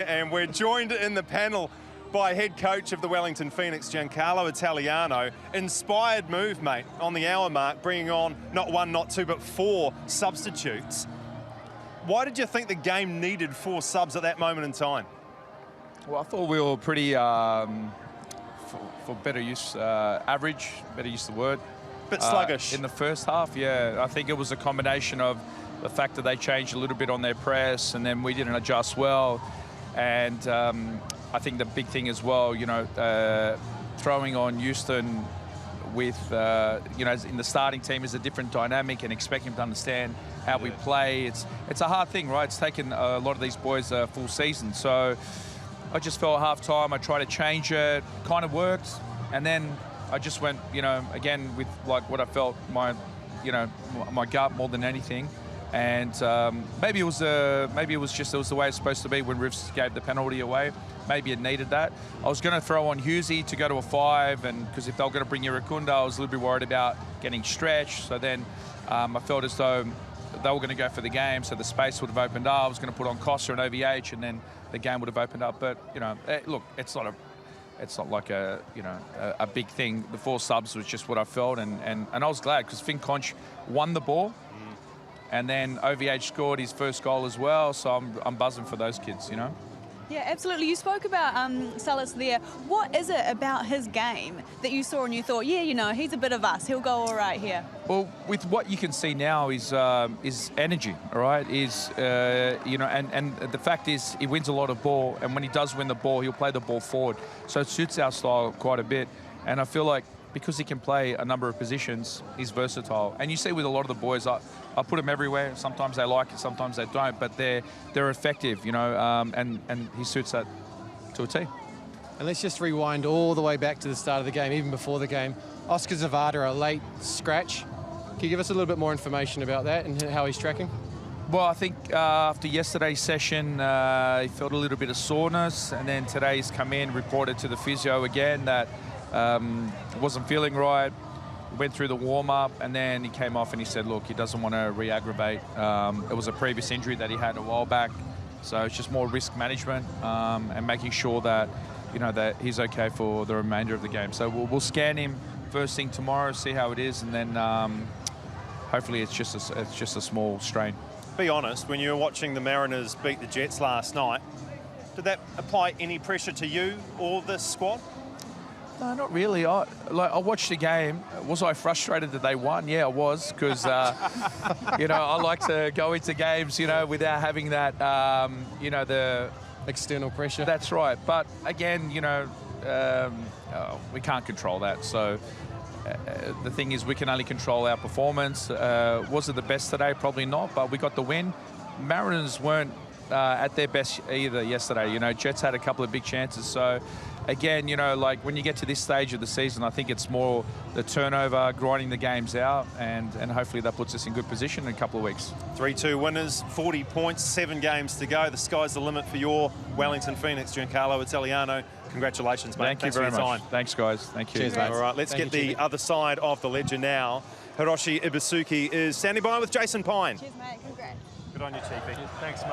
And we're joined in the panel by head coach of the Wellington Phoenix, Giancarlo Italiano. Inspired move, mate, on the hour mark, bringing on not one, not two, but 4 substitutes. Why did you think the game needed 4 subs at that moment in time? Well, I thought we were pretty, for better use, average, better use of the word. Bit sluggish. In the first half, yeah. I think it was a combination of the fact that they changed a little bit on their press and then we didn't adjust well. And I think the big thing as well, you know, throwing on Houston with, you know, in the starting team is a different dynamic and expecting them to understand how we play. It's a hard thing, right? It's taken a lot of these boys a full season. So I just felt at half-time, I tried to change it, kind of worked. And then I just went, you know, again with like what I felt my gut more than anything. And maybe it was just the way it's supposed to be when Rivs gave the penalty away. Maybe it needed that. I was going to throw on Hughesy to go to a 5, and because if they were going to bring Iracunda, I was a little bit worried about getting stretched. So then I felt as though they were going to go for the game, so the space would have opened up. I was going to put on Costa and OVH, and then the game would have opened up. But you know, look, it's not like a big thing. The 4 subs was just what I felt, and I was glad because Finn Conch won the ball. And then OVH scored his first goal as well, so I'm buzzing for those kids, you know? Yeah, absolutely. You spoke about Salas there. What is it about his game that you saw and you thought, yeah, you know, he's a bit of us. He'll go all right here? Well, with what you can see now is energy, all right? You know, and the fact is he wins a lot of ball, and when he does win the ball, he'll play the ball forward. So it suits our style quite a bit. And I feel like because he can play a number of positions, he's versatile. And you see with a lot of the boys, I put them everywhere. Sometimes they like it, sometimes they don't, but they're effective, you know, and he suits that to a T. And let's just rewind all the way back to the start of the game, even before the game. Oscar Zavada, a late scratch. Can you give us a little bit more information about that and how he's tracking? Well, I think after yesterday's session, he felt a little bit of soreness, and then today he's come in, reported to the physio again that wasn't feeling right, went through the warm-up, and then he came off and he said, look, he doesn't want to re-aggravate. It was a previous injury that he had a while back, so it's just more risk management and making sure that, you know, that he's okay for the remainder of the game. So we'll scan him first thing tomorrow, see how it is, and then hopefully it's just a small strain. Be honest, when you were watching the Mariners beat the Jets last night, did that apply any pressure to you or the squad? No, not really. I watched the game. Was I frustrated that they won? Yeah, I was, because, you know, I like to go into games, you know, without having that, you know, the external pressure. That's right. But again, you know, we can't control that. So the thing is, we can only control our performance. Was it the best today? Probably not, but we got the win. Mariners weren't at their best either yesterday. You know, Jets had a couple of big chances. So again, you know, like when you get to this stage of the season, I think it's more the turnover, grinding the games out, and hopefully that puts us in good position in a couple of weeks. 3-2 winners, 40 points, 7 games to go. The sky's the limit for your Wellington Phoenix, Giancarlo Italiano. Congratulations, mate. Thanks very much. Thanks, guys. Thank you. Cheers, mate. All right, let's get the other side of the ledger now. Hiroshi Ibusuki is standing by with Jason Pine. Cheers, mate. Congrats. Good on you, Chiefy. Thanks, mate.